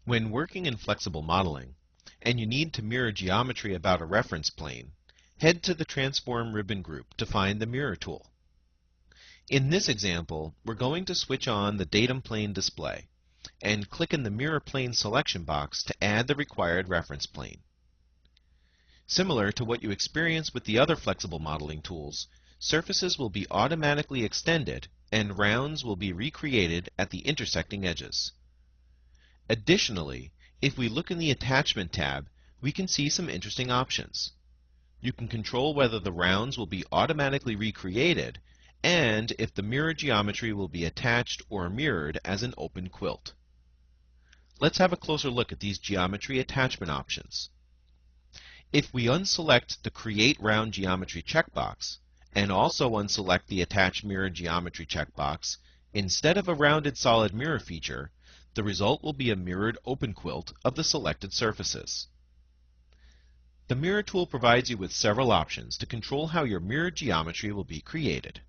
When working in flexible modeling, and you need to mirror geometry about a reference plane, head to the Transform ribbon group to find the Mirror tool. In this example, we're going to switch on the datum plane display and click in the Mirror Plane selection box to add the required reference plane. Similar to what you experience with the other flexible modeling tools, surfaces will be automatically extended and rounds will be recreated at the intersecting edges. Additionally, if we look in the Attachment tab, we can see some interesting options. You can control whether the rounds will be automatically recreated and if the mirror geometry will be attached or mirrored as an open quilt. Let's have a closer look at these geometry attachment options. If we unselect the Create Round Geometry checkbox and also unselect the Attach Mirror Geometry checkbox, instead of a rounded solid mirror feature, the result will be a mirrored open quilt of the selected surfaces. The Mirror tool provides you with several options to control how your mirrored geometry will be created.